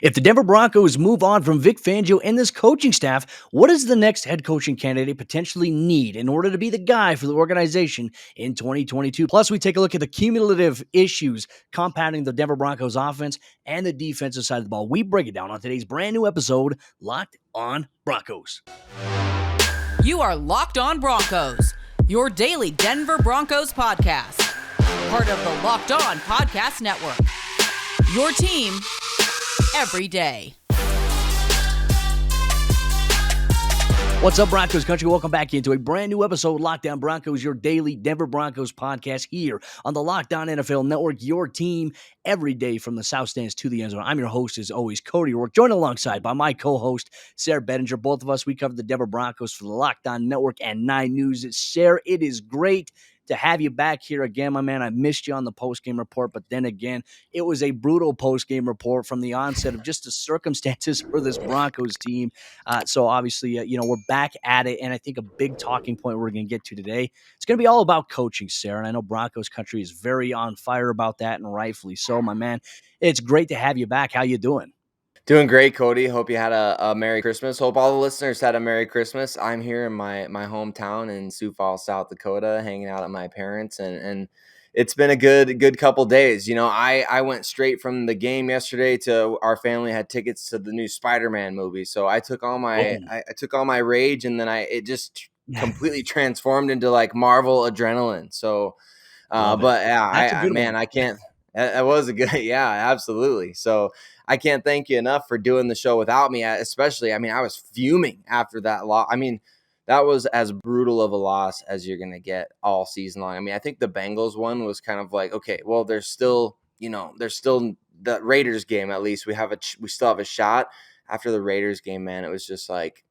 If the Denver Broncos move on from Vic Fangio and this coaching staff, what does the next head coaching candidate potentially need in order to be the guy for the organization in 2022? Plus, we take a look at the cumulative issues compounding the Denver Broncos offense and the defensive side of the ball. We break it down on today's brand new episode, Locked on Broncos. You are Locked on Broncos, your daily Denver Broncos podcast. Part of the Locked on Podcast Network. Your team every day. What's up, Broncos country? Welcome back into a brand new episode, Locked on Broncos, your daily Denver Broncos podcast here on the Locked on NFL Network, your team every day from the South Stands to the end zone. I'm your host, as always, Cody Rourke, joined alongside by my co-host, Sarah Bettinger. Both of us, we cover the Denver Broncos for the Locked on Network and 9 News. Sarah, it is great to have you back here again, my man. I missed you on the post-game report, but then again, it was a brutal post-game report from the onset of just the circumstances for this Broncos team. So obviously, we're back at it, and I think a big talking point we're going to get to today, it's going to be all about coaching, Sarah, and I know Broncos country is very on fire about that, and rightfully so, my man. It's great to have you back. How you doing? Doing great, Cody. Hope you had a Merry Christmas. Hope all the listeners had a Merry Christmas. I'm here in my hometown in Sioux Falls, South Dakota, hanging out at my parents, and it's been a good couple days. You know, I went straight from the game yesterday to our family had tickets to the new Spider-Man movie, so I took all my I took all my rage, and then it just completely transformed into like Marvel adrenaline. So, but yeah, That's a good man, one. I can't. That was a good, yeah, absolutely. So I can't thank you enough for doing the show without me. Especially, I mean, I was fuming after that loss. I mean, that was as brutal of a loss as you're going to get all season long. I mean, I think the Bengals one was kind of like, okay, well, there's still the Raiders game. At least we still have a shot. After the Raiders game, man, it was just like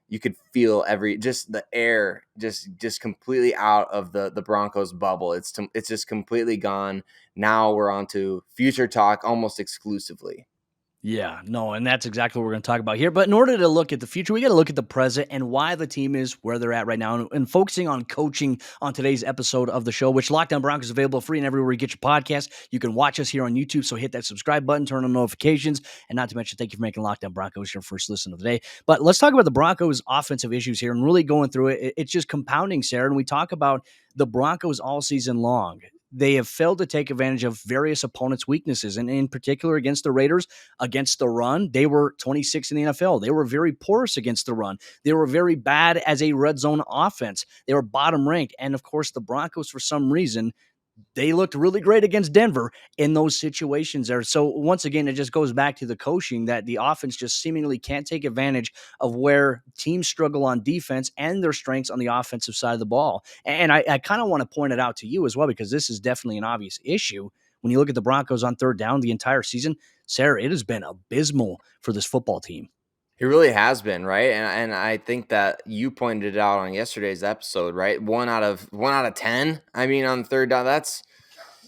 you could feel the air just completely out of the Broncos bubble. It's just completely gone. Now we're on to future talk almost exclusively. Yeah, no, and that's exactly what we're going to talk about here. But in order to look at the future, we got to look at the present and why the team is where they're at right now. And focusing on coaching on today's episode of the show, which Locked on Broncos is available free and everywhere you get your podcast. You can watch us here on YouTube, so hit that subscribe button, turn on notifications, and not to mention, thank you for making Locked on Broncos your first listen of the day. But let's talk about the Broncos' offensive issues here and really going through it. It's just compounding, Sarah, and we talk about the Broncos all season long. They have failed to take advantage of various opponents' weaknesses, and in particular against the Raiders, against the run, they were 26 in the NFL. They were very porous against the run. They were very bad as a red zone offense. They were bottom ranked. And of course, the Broncos, for some reason, they looked really great against Denver in those situations there. So once again, it just goes back to the coaching that the offense just seemingly can't take advantage of where teams struggle on defense and their strengths on the offensive side of the ball. And I kind of want to point it out to you as well, because this is definitely an obvious issue. When you look at the Broncos on third down the entire season, Sarah, it has been abysmal for this football team. It really has been, right? And I think that you pointed it out on yesterday's episode, right? 1 out of 10. I mean, on third down,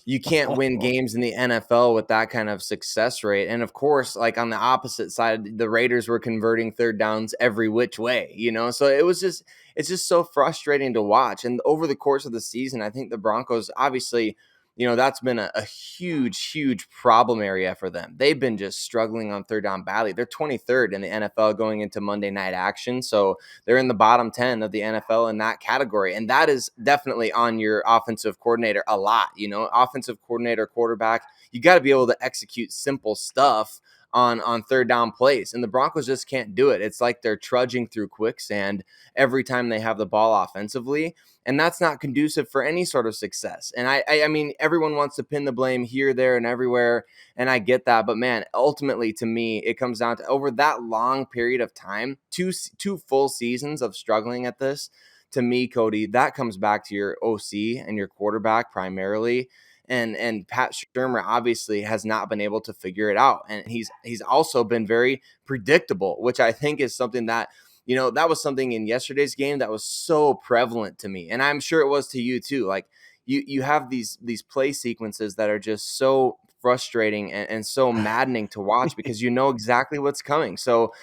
you can't win games in the NFL with that kind of success rate. And of course, like on the opposite side, the Raiders were converting third downs every which way, So it's just so frustrating to watch. And over the course of the season, I think the Broncos obviously, that's been a huge problem area for them. They've been just struggling on third down badly. They're 23rd in the NFL going into Monday night action. So they're in the bottom 10 of the NFL in that category. And that is definitely on your offensive coordinator a lot, offensive coordinator, quarterback. You got to be able to execute simple stuff on third down plays. And the Broncos just can't do it. It's like they're trudging through quicksand every time they have the ball offensively. And that's not conducive for any sort of success. And I mean, everyone wants to pin the blame here, there, and everywhere. And I get that. But man, ultimately to me, it comes down to over that long period of time, two full seasons of struggling at this. To me, Cody, that comes back to your OC and your quarterback primarily. And Pat Shurmur obviously has not been able to figure it out. And he's also been very predictable, which I think is something that, that was something in yesterday's game that was so prevalent to me. And I'm sure it was to you too. Like you have these play sequences that are just so frustrating and so maddening to watch because you know exactly what's coming. So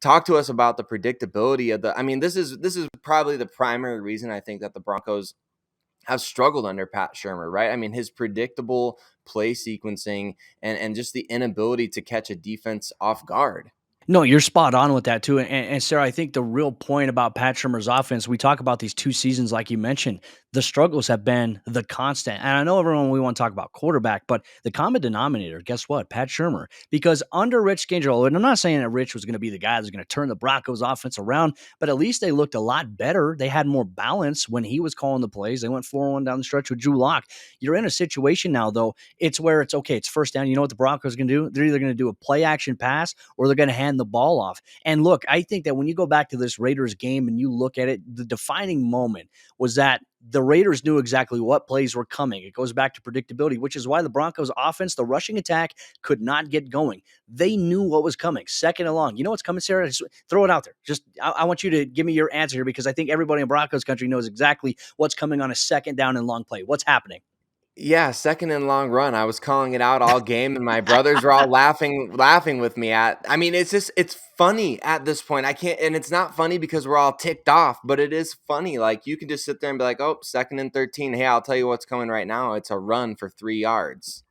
talk to us about the predictability of I mean, this is probably the primary reason I think that the Broncos have struggled under Pat Shermer, right? I mean, his predictable play sequencing and just the inability to catch a defense off guard. No, you're spot on with that too. And Sarah, I think the real point about Pat Shermer's offense, we talk about these 2 seasons, like you mentioned, the struggles have been the constant. And I know everyone we want to talk about quarterback, but the common denominator, guess what? Pat Shermer. Because under Rich Scangarello, and I'm not saying that Rich was going to be the guy that's going to turn the Broncos offense around, but at least they looked a lot better. They had more balance when he was calling the plays. They went 4-1 down the stretch with Drew Lock. You're in a situation now, though, it's where it's okay, it's first down. You know what the Broncos are going to do? They're either going to do a play action pass or they're going to hand the ball off. And look, I think that when you go back to this Raiders game and you look at it, the defining moment was that the Raiders knew exactly what plays were coming. It goes back to predictability, which is why the Broncos offense, the rushing attack, could not get going. They knew what was coming. Second and long. You know what's coming, Sarah? Just throw it out there. I want you to give me your answer here because I think everybody in Broncos country knows exactly what's coming on a second down and long play. What's happening? Yeah, second and long run. I was calling it out all game, and my brothers were all laughing with me at. I mean, it's funny at this point. I can't, and it's not funny because we're all ticked off, but it is funny. Like you can just sit there and be like, "Oh, second and 13. Hey, I'll tell you what's coming right now. It's a run for 3 yards."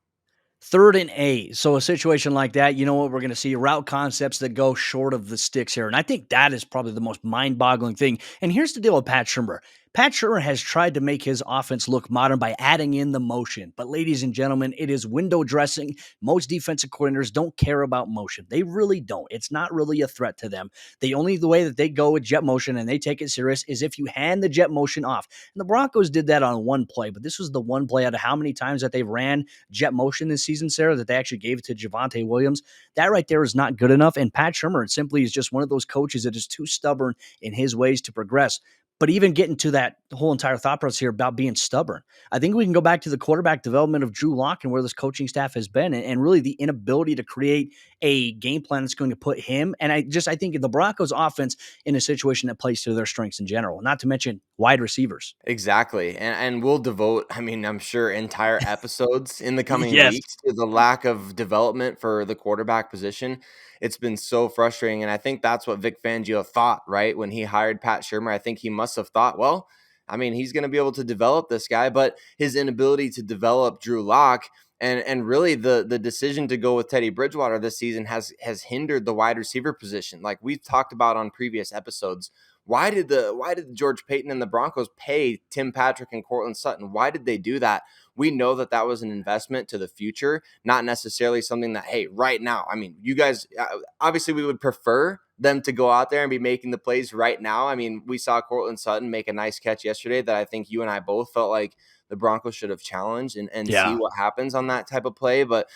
Third and eight. So a situation like that, you know what we're going to see? Route concepts that go short of the sticks here. And I think that is probably the most mind-boggling thing. And here's the deal with Pat Shurmur. Pat Shurmur has tried to make his offense look modern by adding in the motion. But ladies and gentlemen, it is window dressing. Most defensive coordinators don't care about motion. They really don't. It's not really a threat to them. The way that they go with jet motion and they take it serious is if you hand the jet motion off. And the Broncos did that on one play, but this was the one play out of how many times that they ran jet motion this season, Sarah, that they actually gave it to Javonte Williams. That right there is not good enough. And Pat Shurmur simply is just one of those coaches that is too stubborn in his ways to progress. But even getting to that whole entire thought process here about being stubborn, I think we can go back to the quarterback development of Drew Lock and where this coaching staff has been, and really the inability to create a game plan that's going to put him. And I think the Broncos offense in a situation that plays to their strengths in general, not to mention wide receivers. Exactly. And we'll devote, I mean, I'm sure entire episodes in the coming Yes. weeks to the lack of development for the quarterback position. It's been so frustrating. And I think that's what Vic Fangio thought, right? When he hired Pat Shermer, I think he must have thought, well, I mean, he's going to be able to develop this guy, but his inability to develop Drew Lock and really the decision to go with Teddy Bridgewater this season has hindered the wide receiver position. Like we've talked about on previous episodes, why did George Payton and the Broncos pay Tim Patrick and Cortland Sutton? Why did they do that? We know that that was an investment to the future, not necessarily something that, hey, right now. I mean, you guys, obviously we would prefer them to go out there and be making the plays right now. I mean, we saw Cortland Sutton make a nice catch yesterday that I think you and I both felt like the Broncos should have challenged and see Yeah. what happens on that type of play. But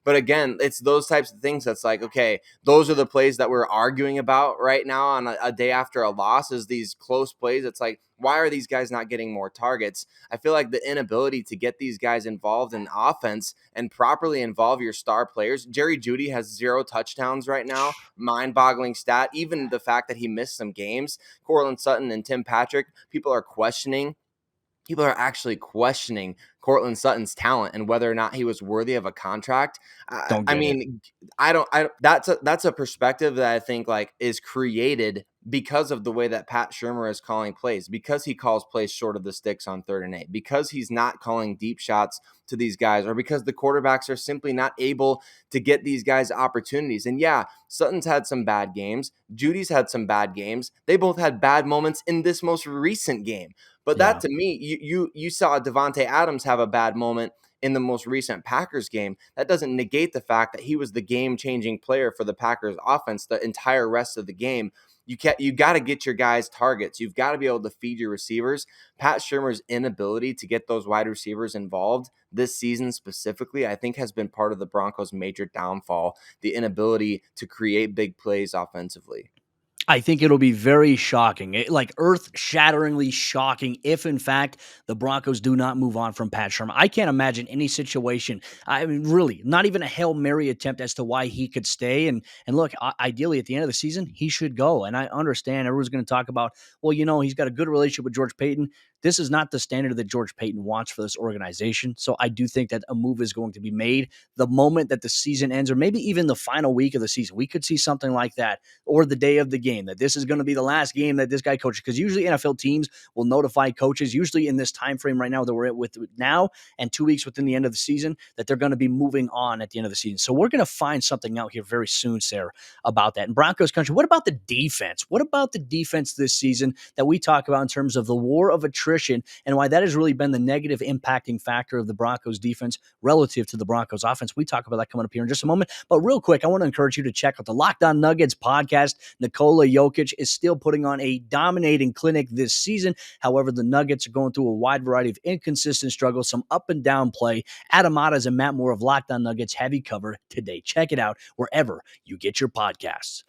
again, it's those types of things that's like, okay, those are the plays that we're arguing about right now on a day after a loss is these close plays. It's like, why are these guys not getting more targets? I feel like the inability to get these guys involved in offense and properly involve your star players. Jerry Jeudy has 0 touchdowns right now. Mind-boggling stat. Even the fact that he missed some games. Cortland Sutton and Tim Patrick, people are actually questioning Cortland Sutton's talent and whether or not he was worthy of a contract. Don't I get it. mean, that's a perspective that I think like is created because of the way that Pat Shermer is calling plays, because he calls plays short of the sticks on 3rd and 8, because he's not calling deep shots to these guys, or because the quarterbacks are simply not able to get these guys opportunities. And yeah, Sutton's had some bad games. Judy's had some bad games. They both had bad moments in this most recent game. But that Yeah. to me, you saw Devontae Adams have a bad moment in the most recent Packers game. That doesn't negate the fact that he was the game-changing player for the Packers offense the entire rest of the game. You got to get your guys targets. You've got to be able to feed your receivers. Pat Shermer's inability to get those wide receivers involved this season specifically, I think has been part of the Broncos' major downfall, the inability to create big plays offensively. I think it'll be very shocking, like earth-shatteringly shocking if, in fact, the Broncos do not move on from Pat Shermer. I can't imagine any situation. I mean, really, not even a Hail Mary attempt as to why he could stay. And look, ideally, at the end of the season, he should go. And I understand everyone's going to talk about, well, he's got a good relationship with George Payton. This is not the standard that George Payton wants for this organization. So I do think that a move is going to be made the moment that the season ends, or maybe even the final week of the season. We could see something like that, or the day of the game, that this is going to be the last game that this guy coaches. Because usually NFL teams will notify coaches, usually in this time frame right now that we're at with now and 2 weeks within the end of the season, that they're going to be moving on at the end of the season. So we're going to find something out here very soon, Sarah, about that. In Broncos country, what about the defense? What about the defense this season that we talk about in terms of the war of attrition and why that has really been the negative impacting factor of the Broncos defense relative to the Broncos offense? We talk about that coming up here in just a moment. But real quick, I want to encourage you to check out the Locked On Nuggets podcast. Nikola Jokic is still putting on a dominating clinic this season. However, the Nuggets are going through a wide variety of inconsistent struggles, some up and down play. Adam Matas and Matt Moore of Locked On Nuggets have you covered today. Check it out wherever you get your podcasts.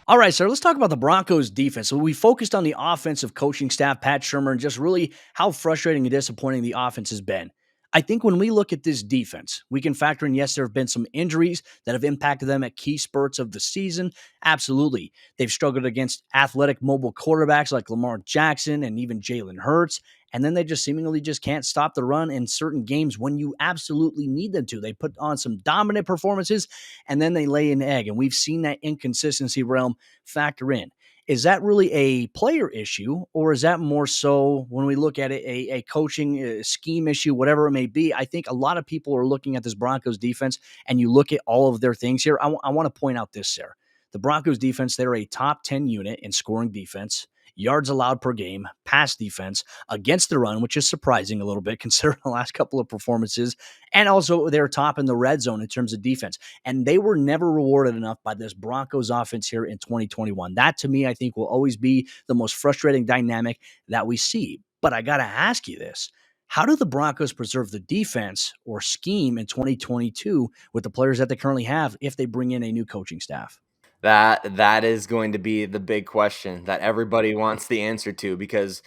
All right, sir, let's talk about the Broncos defense. So we focused on the offensive coaching staff, Pat Shurmur, and just really how frustrating and disappointing the offense has been. I think when we look at this defense, we can factor in, yes, there have been some injuries that have impacted them at key spurts of the season. Absolutely. They've struggled against athletic mobile quarterbacks like Lamar Jackson and even Jalen Hurts. And then they just seemingly just can't stop the run in certain games when you absolutely need them to. They put on some dominant performances and then they lay an egg. And we've seen that inconsistency realm factor in. Is that really a player issue, or is that more so when we look at it, a coaching scheme issue, whatever it may be? I think a lot of people are looking at this Broncos defense and you look at all of their things here. I want to point out this, Sarah. The Broncos defense, they're a top 10 unit in scoring defense, yards allowed per game, pass defense, against the run, which is surprising a little bit considering the last couple of performances, and also they're top in the red zone in terms of defense. And they were never rewarded enough by this Broncos offense here in 2021. That, to me, I think will always be the most frustrating dynamic that we see. But I got to ask you this. How do the Broncos preserve the defense or scheme in 2022 with the players that they currently have if they bring in a new coaching staff? That is going to be the big question that everybody wants the answer to because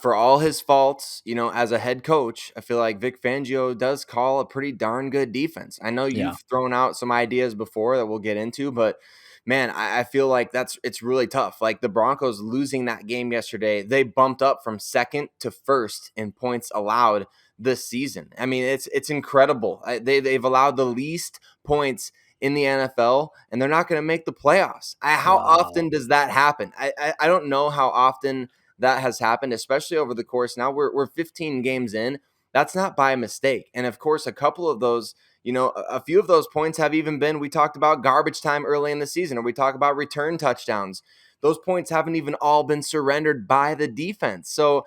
for all his faults, as a head coach, I feel like Vic Fangio does call a pretty darn good defense. I know Yeah. you've thrown out some ideas before that we'll get into, but man, I feel like it's really tough. Like the Broncos losing that game yesterday, they bumped up from second to first in points allowed this season. I mean, it's incredible. They've allowed the least points in the NFL, and they're not going to make the playoffs. How Wow. often does that happen? I don't know how often that has happened, especially over the course. Now we're 15 games in. That's not by mistake. And of course, a couple of those, a few of those points have even been, we talked about garbage time early in the season, or we talk about return touchdowns. Those points haven't even all been surrendered by the defense. So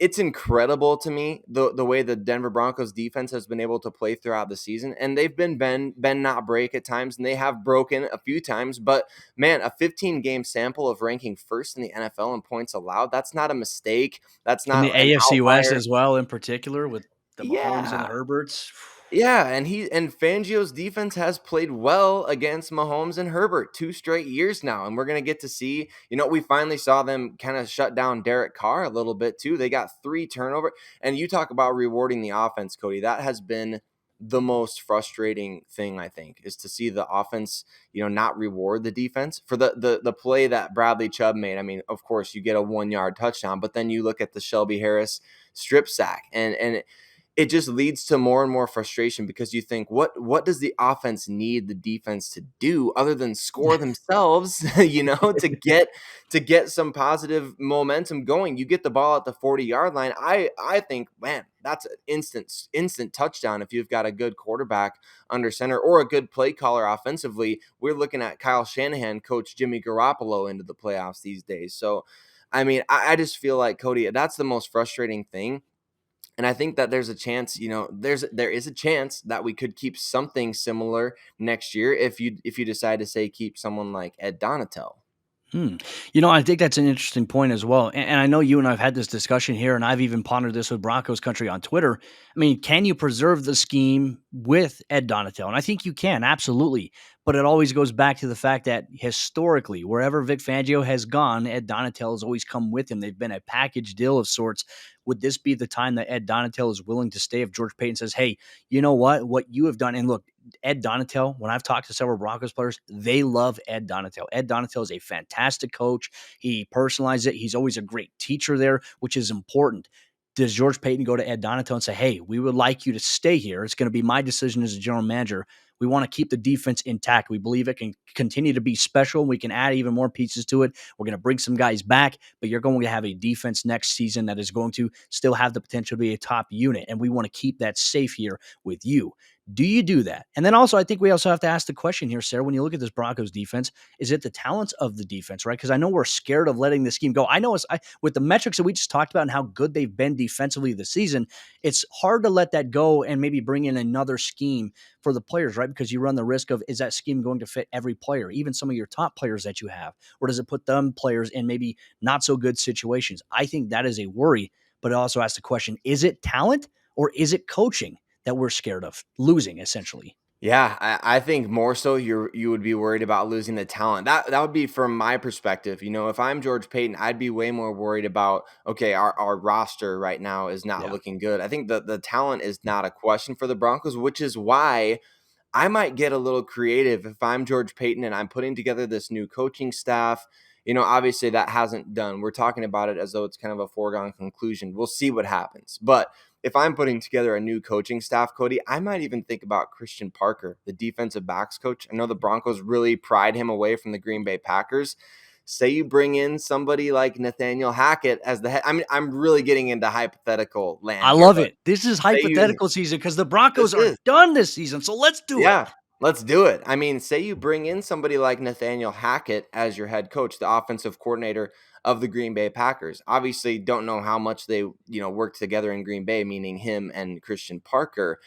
it's incredible to me the way the Denver Broncos defense has been able to play throughout the season, and they've been bend not break at times, and they have broken a few times. But man, a 15-game sample of ranking first in the NFL in points allowed—that's not a mistake. That's In not the an AFC West outlier. as well, in particular, with the Mahomes and the Yeah, Herberts. yeah, and Fangio's defense has played well against Mahomes and Herbert 2 straight years now, and we're gonna get to see. We finally saw them kind of shut down Derek Carr a little bit too. They got 3 turnovers, and you talk about rewarding the offense, Cody. That has been the most frustrating thing I think is to see the offense, not reward the defense for the play that Bradley Chubb made. I mean, of course, you get a 1-yard touchdown, but then you look at the Shelby Harris strip sack, and it just leads to more and more frustration because you think, what does the offense need the defense to do other than score themselves, to get some positive momentum going. You get the ball at the 40-yard line. I think, man, that's an instant touchdown if you've got a good quarterback under center or a good play caller offensively. We're looking at Kyle Shanahan coach Jimmy Garoppolo into the playoffs these days. So, I mean, I just feel like, Cody, that's the most frustrating thing. And I think that there's a chance, there is a chance that we could keep something similar next year if you decide to say keep someone like Ed Donatel. Hmm. I think that's an interesting point as well. And I know you and I've had this discussion here, and I've even pondered this with Broncos Country on Twitter. I mean, can you preserve the scheme with Ed Donatel? And I think you can, absolutely. But it always goes back to the fact that historically, wherever Vic Fangio has gone, Ed Donatel has always come with him. They've been a package deal of sorts. Would this be the time that Ed Donatel is willing to stay if George Payton says, hey, you know what you have done? And look, Ed Donatel, when I've talked to several Broncos players, they love Ed Donatel. Ed Donatel is a fantastic coach. He personalizes it. He's always a great teacher there, which is important. Does George Payton go to Ed Donatel and say, hey, we would like you to stay here? It's going to be my decision as a general manager. We want to keep the defense intact. We believe it can continue to be special. We can add even more pieces to it. We're going to bring some guys back, but you're going to have a defense next season that is going to still have the potential to be a top unit. And we want to keep that safe here with you. Do you do that? And then also, I think we also have to ask the question here, Sarah, when you look at this Broncos defense, is it the talents of the defense, right? Because I know we're scared of letting the scheme go. I know with the metrics that we just talked about and how good they've been defensively this season, it's hard to let that go and maybe bring in another scheme for the players, right? Because you run the risk of, is that scheme going to fit every player, even some of your top players that you have? Or does it put them players in maybe not so good situations? I think that is a worry, but it also asks the question, is it talent or is it coaching that we're scared of losing, essentially? Yeah, I think more so you would be worried about losing the talent. That would be from my perspective. If I'm George Payton, I'd be way more worried about, okay, our roster right now is not Yeah. looking good. I think the talent is not a question for the Broncos, which is why I might get a little creative if I'm George Payton and I'm putting together this new coaching staff. Obviously that hasn't done. We're talking about it as though it's kind of a foregone conclusion. We'll see what happens. But if I'm putting together a new coaching staff, Cody, I might even think about Christian Parker, the defensive backs coach. I know the Broncos really pried him away from the Green Bay Packers. Say you bring in somebody like Nathaniel Hackett as the head. I mean, I'm really getting into hypothetical I land here, love but it. This is say you hypothetical season because the this Broncos are is done this season. So let's do it. yeah, let's do it. I mean, say you bring in somebody like Nathaniel Hackett as your head coach, the offensive coordinator of the Green Bay Packers. Obviously, don't know how much they, work together in Green Bay, meaning him and Christian Parker.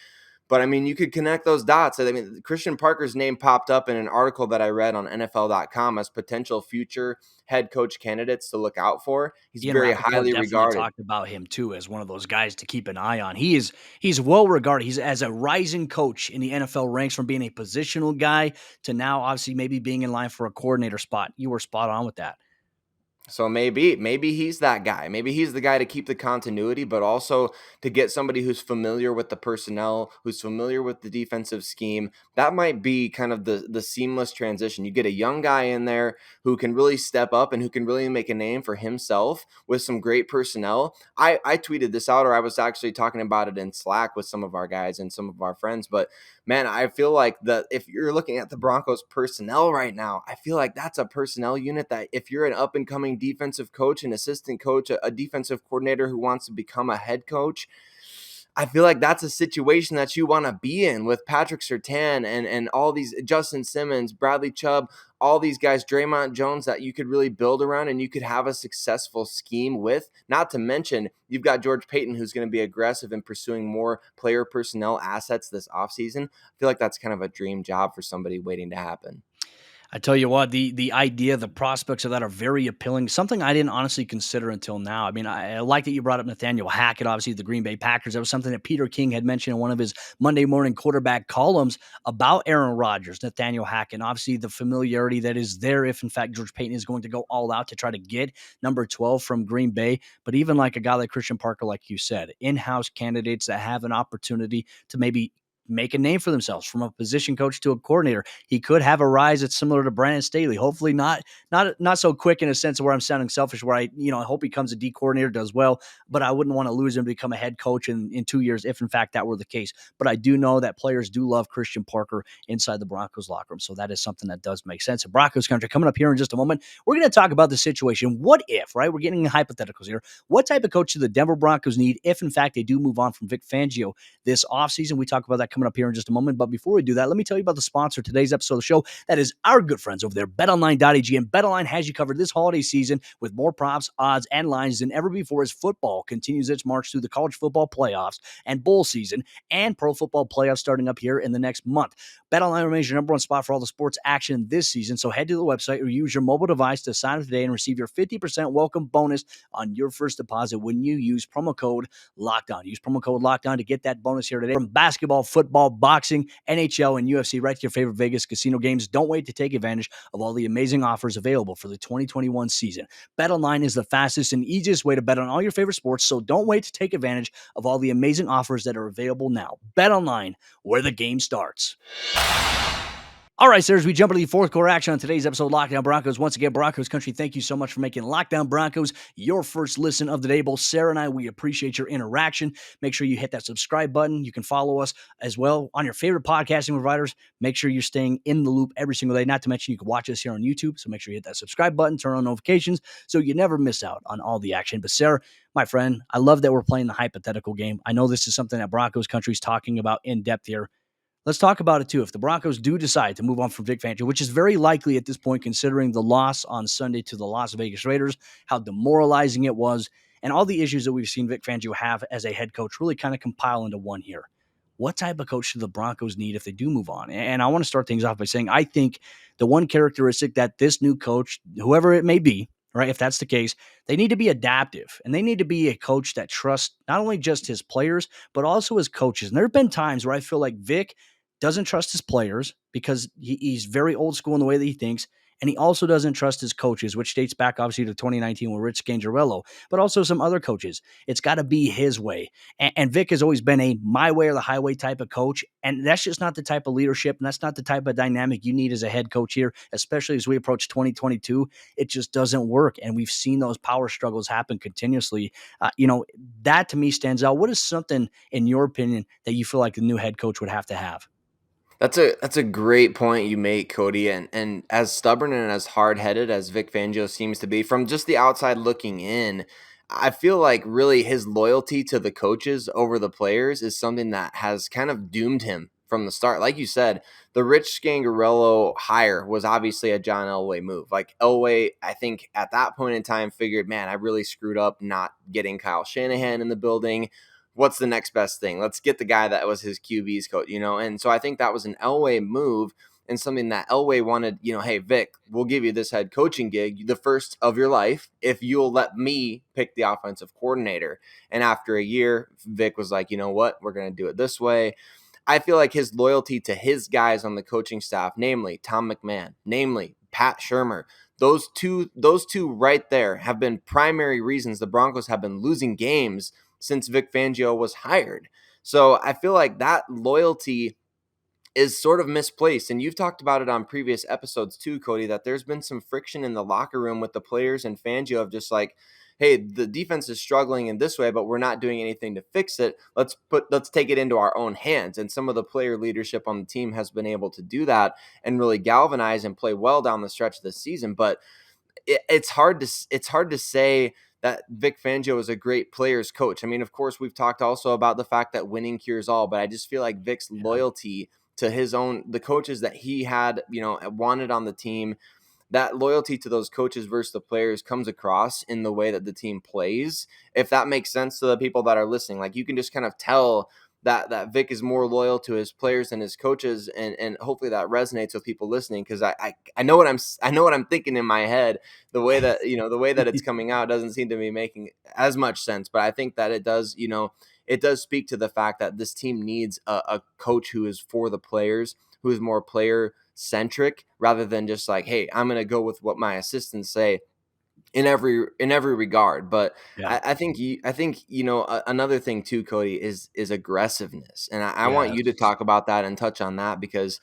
But I mean, you could connect those dots. I mean, Christian Parker's name popped up in an article that I read on NFL.com as potential future head coach candidates to look out for. He's Ian very Rappaport highly definitely regarded. talked about him too as one of those guys to keep an eye on. He's well regarded. He's as a rising coach in the NFL ranks from being a positional guy to now obviously maybe being in line for a coordinator spot. You were spot on with that. So maybe he's that guy. Maybe he's the guy to keep the continuity, but also to get somebody who's familiar with the personnel, who's familiar with the defensive scheme. That might be kind of the seamless transition. You get a young guy in there who can really step up and who can really make a name for himself with some great personnel. I tweeted this out, or I was actually talking about it in Slack with some of our guys and some of our friends, but man, I feel like if you're looking at the Broncos personnel right now, I feel like that's a personnel unit that if you're an up and coming defensive coach, an assistant coach, a defensive coordinator who wants to become a head coach, I feel like that's a situation that you want to be in with Patrick Surtain and all these Justin Simmons, Bradley Chubb, all these guys, Draymond Jones, that you could really build around and you could have a successful scheme with. Not to mention, you've got George Payton, who's going to be aggressive in pursuing more player personnel assets this offseason. I feel like that's kind of a dream job for somebody waiting to happen. I tell you what, the idea, the prospects of that are very appealing. Something I didn't honestly consider until now. I mean, I like that you brought up Nathaniel Hackett, obviously the Green Bay Packers. That was something that Peter King had mentioned in one of his Monday morning quarterback columns about Aaron Rodgers, Nathaniel Hackett, and obviously the familiarity that is there if, in fact, George Payton is going to go all out to try to get number 12 from Green Bay. But even like a guy like Christian Parker, like you said, in-house candidates that have an opportunity to maybe make a name for themselves from a position coach to a coordinator. He could have a rise that's similar to Brandon Staley. Hopefully not so quick in a sense of where I'm sounding selfish, where I hope he becomes a D coordinator, does well, but I wouldn't want to lose him to become a head coach in 2 years if in fact that were the case. But I do know that players do love Christian Parker inside the Broncos locker room. So that is something that does make sense. In Broncos country, coming up here in just a moment, we're going to talk about the situation. What if, right? We're getting hypotheticals here. What type of coach do the Denver Broncos need if in fact they do move on from Vic Fangio this offseason? We talk about that coming up here in just a moment. But before we do that, let me tell you about the sponsor of today's episode of the show. That is our good friends over there, betonline.ag. And BetOnline has you covered this holiday season with more props, odds, and lines than ever before as football continues its march through the college football playoffs and bowl season and pro football playoffs starting up here in the next month. BetOnline remains your number one spot for all the sports action this season. So head to the website or use your mobile device to sign up today and receive your 50% welcome bonus on your first deposit when you use promo code LOCKEDON. Use promo code LOCKEDON to get that bonus here today. From basketball, football, football, boxing, NHL, and UFC right to your favorite Vegas casino games. Don't wait to take advantage of all the amazing offers available for the 2021 season. BetOnline is the fastest and easiest way to bet on all your favorite sports, so don't wait to take advantage of all the amazing offers that are available now. BetOnline, where the game starts. All right, sir, as we jump into the fourth quarter action on today's episode of Lockdown Broncos. Once again, Broncos country, thank you so much for making Lockdown Broncos your first listen of the day. Both Sarah and I, we appreciate your interaction. Make sure you hit that subscribe button. You can follow us as well on your favorite podcasting providers. Make sure you're staying in the loop every single day. Not to mention, you can watch us here on YouTube. So make sure you hit that subscribe button, turn on notifications so you never miss out on all the action. But Sarah, my friend, I love that we're playing the hypothetical game. I know this is something that Broncos country is talking about in depth here. Let's talk about it too. If the Broncos do decide to move on from Vic Fangio, which is very likely at this point, considering the loss on Sunday to the Las Vegas Raiders, how demoralizing it was, and all the issues that we've seen Vic Fangio have as a head coach really kind of compile into one here. What type of coach do the Broncos need if they do move on? And I want to start things off by saying I think the one characteristic that this new coach, whoever it may be, right, if that's the case, they need to be adaptive, and they need to be a coach that trusts not only just his players, but also his coaches. And there have been times where I feel like Vic doesn't trust his players because he's very old school in the way that he thinks. And he also doesn't trust his coaches, which dates back obviously to 2019 with Rich Scangarello, but also some other coaches. It's got to be his way. And Vic has always been a my way or the highway type of coach. And that's just not the type of leadership. And that's not the type of dynamic you need as a head coach here, especially as we approach 2022. It just doesn't work. And we've seen those power struggles happen continuously. That to me stands out. What is something, in your opinion, that you feel like the new head coach would have to have? That's a great point you make, Cody. And as stubborn and as hard headed as Vic Fangio seems to be, from just the outside looking in, I feel like really his loyalty to the coaches over the players is something that has kind of doomed him from the start. Like you said, the Rich Scangarello hire was obviously a John Elway move. Like Elway, I think at that point in time figured, man, I really screwed up not getting Kyle Shanahan in the building. What's the next best thing? Let's get the guy that was his QB's coach, And so I think that was an Elway move and something that Elway wanted, hey, Vic, we'll give you this head coaching gig, the first of your life, if you'll let me pick the offensive coordinator. And after a year, Vic was like, you know what? We're going to do it this way. I feel like his loyalty to his guys on the coaching staff, namely Tom McMahon, namely Pat Shurmur, those two right there have been primary reasons the Broncos have been losing games since Vic Fangio was hired. So I feel like that loyalty is sort of misplaced. And you've talked about it on previous episodes too, Cody, that there's been some friction in the locker room with the players and Fangio of just like, hey, the defense is struggling in this way, but we're not doing anything to fix it. Let's take it into our own hands. And some of the player leadership on the team has been able to do that and really galvanize and play well down the stretch of the season. But it's hard to say that Vic Fangio is a great players coach. I mean, of course, we've talked also about the fact that winning cures all, but I just feel like Vic's loyalty to the coaches that he had, wanted on the team, that loyalty to those coaches versus the players comes across in the way that the team plays. If that makes sense to the people that are listening, like you can just kind of tell that Vic is more loyal to his players than his coaches, and hopefully that resonates with people listening, because I know what I'm thinking in my head. The way that it's coming out doesn't seem to be making as much sense, but I think that it does speak to the fact that this team needs a coach who is for the players, who is more player centric rather than just like, hey, I'm going to go with what my assistants say in every regard. But Yeah. I think another thing too, Cody, is aggressiveness, and I want you to Yes. talk about that and touch on that, because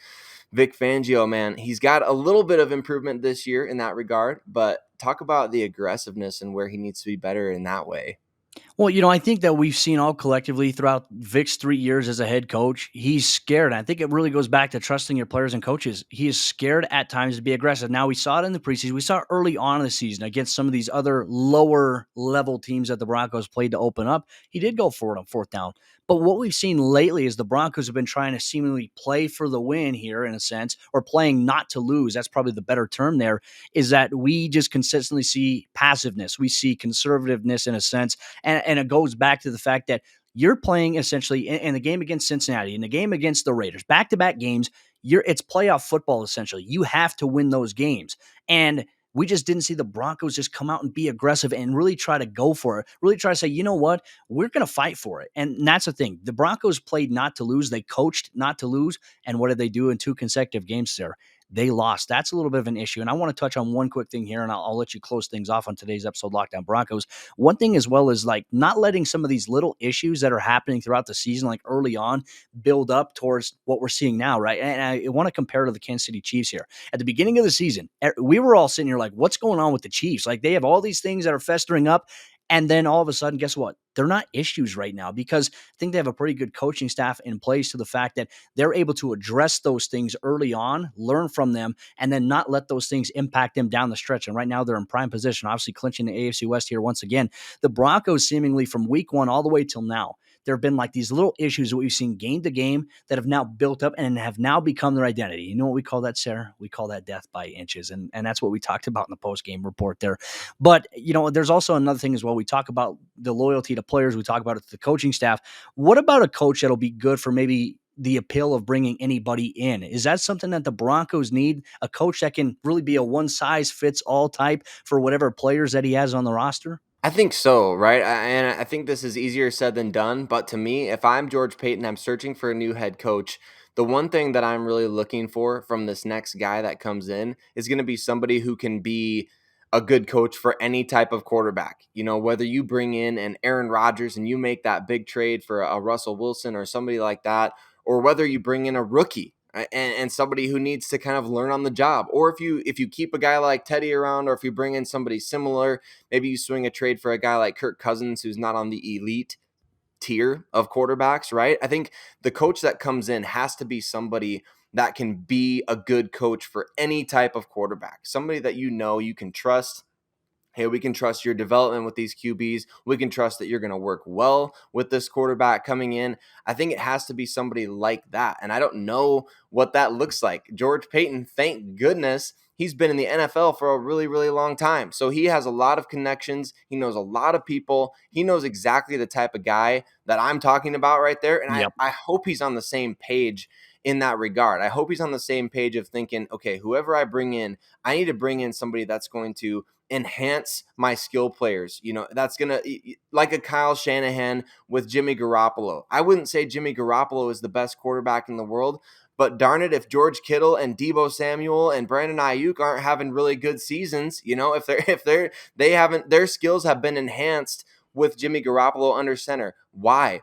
Vic Fangio, man, he's got a little bit of improvement this year in that regard, but talk about the aggressiveness and where he needs to be better in that way. Well, I think that we've seen all collectively throughout Vic's 3 years as a head coach, he's scared. I think it really goes back to trusting your players and coaches. He is scared at times to be aggressive. Now, we saw it in the preseason. We saw it early on in the season against some of these other lower level teams that the Broncos played to open up. He did go for it on fourth down. But what we've seen lately is the Broncos have been trying to seemingly play for the win here, in a sense, or playing not to lose. That's probably the better term there, is that we just consistently see passiveness. We see conservativeness in a sense. And it goes back to the fact that you're playing essentially in the game against Cincinnati, in the game against the Raiders, back-to-back games. It's playoff football, essentially. You have to win those games. And we just didn't see the Broncos just come out and be aggressive and really try to go for it, really try to say, you know what, we're going to fight for it. And that's the thing. The Broncos played not to lose. They coached not to lose. And what did they do in 2 consecutive games there? They lost. That's a little bit of an issue. And I want to touch on one quick thing here, and I'll let you close things off on today's episode, Lockdown Broncos. One thing as well is like not letting some of these little issues that are happening throughout the season, like early on, build up towards what we're seeing now, right? And I want to compare to the Kansas City Chiefs here. At the beginning of the season, we were all sitting here like, what's going on with the Chiefs? Like, they have all these things that are festering up. And then all of a sudden, guess what? They're not issues right now because I think they have a pretty good coaching staff in place to the fact that they're able to address those things early on, learn from them, and then not let those things impact them down the stretch. And right now they're in prime position, obviously clinching the AFC West here once again. The Broncos seemingly from week 1 all the way till now, there have been like these little issues that we've seen game to game that have now built up and have now become their identity. You know what we call that, Sarah? We call that death by inches. And that's what we talked about in the post-game report there. But, there's also another thing as well. We talk about the loyalty to players. We talk about it to the coaching staff. What about a coach that'll be good for maybe the appeal of bringing anybody in? Is that something that the Broncos need? A coach that can really be a one-size-fits-all type for whatever players that he has on the roster? I think so, right? And I think this is easier said than done. But to me, if I'm George Payton, I'm searching for a new head coach. The one thing that I'm really looking for from this next guy that comes in is going to be somebody who can be a good coach for any type of quarterback. Whether you bring in an Aaron Rodgers and you make that big trade for a Russell Wilson or somebody like that, or whether you bring in a rookie and somebody who needs to kind of learn on the job, or if you keep a guy like Teddy around, or if you bring in somebody similar, maybe you swing a trade for a guy like Kirk Cousins, who's not on the elite tier of quarterbacks, right? I think the coach that comes in has to be somebody that can be a good coach for any type of quarterback, somebody that you can trust. Hey, we can trust your development with these QBs. We can trust that you're going to work well with this quarterback coming in. I think it has to be somebody like that. And I don't know what that looks like. George Payton, thank goodness, he's been in the NFL for a really, really long time. So he has a lot of connections. He knows a lot of people. He knows exactly the type of guy that I'm talking about right there. And Yep. I hope he's on the same page in that regard. I hope he's on the same page of thinking, okay, whoever I bring in, I need to bring in somebody that's going to enhance my skill players. That's going to, like a Kyle Shanahan with Jimmy Garoppolo. I wouldn't say Jimmy Garoppolo is the best quarterback in the world, but darn it, if George Kittle and Deebo Samuel and Brandon Ayuk aren't having really good seasons, they haven't, their skills have been enhanced with Jimmy Garoppolo under center. Why?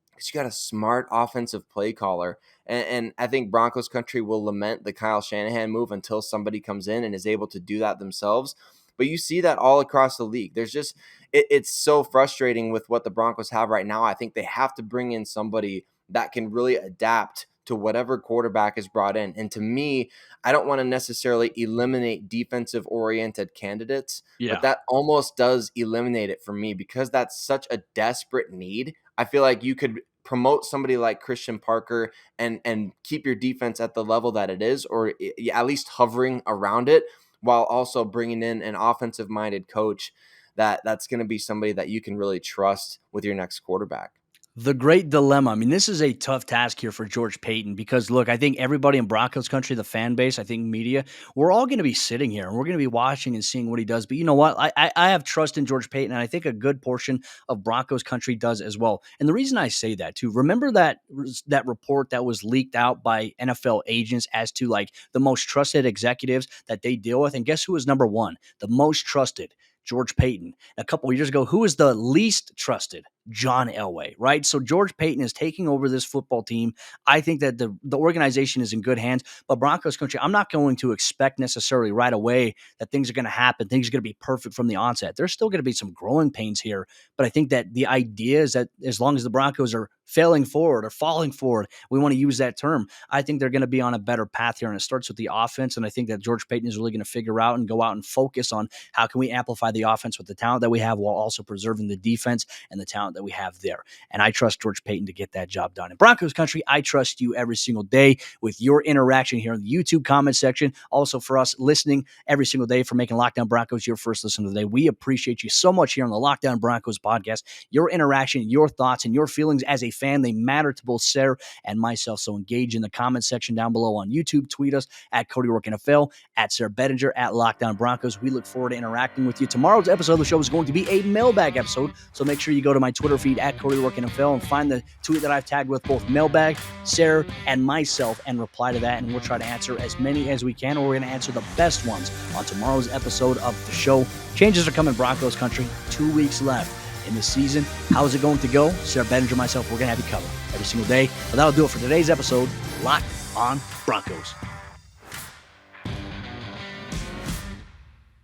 Because you got a smart offensive play caller. And I think Broncos country will lament the Kyle Shanahan move until somebody comes in and is able to do that themselves. But you see that all across the league. There's just, it's so frustrating with what the Broncos have right now. I think they have to bring in somebody that can really adapt to whatever quarterback is brought in. And to me, I don't want to necessarily eliminate defensive oriented candidates, Yeah. but that almost does eliminate it for me because that's such a desperate need. I feel like you could promote somebody like Christian Parker and keep your defense at the level that it is, or at least hovering around it, while also bringing in an offensive minded coach that's going to be somebody that you can really trust with your next quarterback. The great dilemma. I mean, this is a tough task here for George Payton because, look, I think everybody in Broncos country, the fan base, I think media, we're all going to be sitting here and we're going to be watching and seeing what he does. But you know what? I have trust in George Payton, and I think a good portion of Broncos country does as well. And the reason I say that, too, remember that report that was leaked out by NFL agents as to like the most trusted executives that they deal with? And guess who was number one? The most trusted. George Payton. A couple of years ago, who was the least trusted? John Elway, right? So George Payton is taking over this football team. I think that the organization is in good hands, but Broncos country, I'm not going to expect necessarily right away that things are going to happen. Things are going to be perfect from the onset. There's still going to be some growing pains here, but I think that the idea is that as long as the Broncos are failing forward or falling forward, we want to use that term. I think they're going to be on a better path here, and it starts with the offense. And I think that George Payton is really going to figure out and go out and focus on how can we amplify the offense with the talent that we have while also preserving the defense and the talent talent that we have there. And I trust George Payton to get that job done. In Broncos country, I trust you every single day with your interaction here in the YouTube comment section. Also for us listening every single day, for making Locked On Broncos your first listen of the day. We appreciate you so much here on the Locked On Broncos podcast. Your interaction, your thoughts, and your feelings as a fan, they matter to both Sarah and myself. So engage in the comment section down below on YouTube. Tweet us at Cody Rourke NFL, at Sarah Bettinger, at Locked On Broncos. We look forward to interacting with you. Tomorrow's episode of the show is going to be a mailbag episode. So make sure you go to my Twitter feed at Cody Rourke NFL and find the tweet that I've tagged with both mailbag, Sarah, and myself and reply to that. And we'll try to answer as many as we can, or we're going to answer the best ones on tomorrow's episode of the show. Changes are coming, Broncos country. 2 weeks left in the season. How is it going to go? Sarah Bettinger, myself, we're going to have you covered every single day. But that'll do it for today's episode, Locked On Broncos.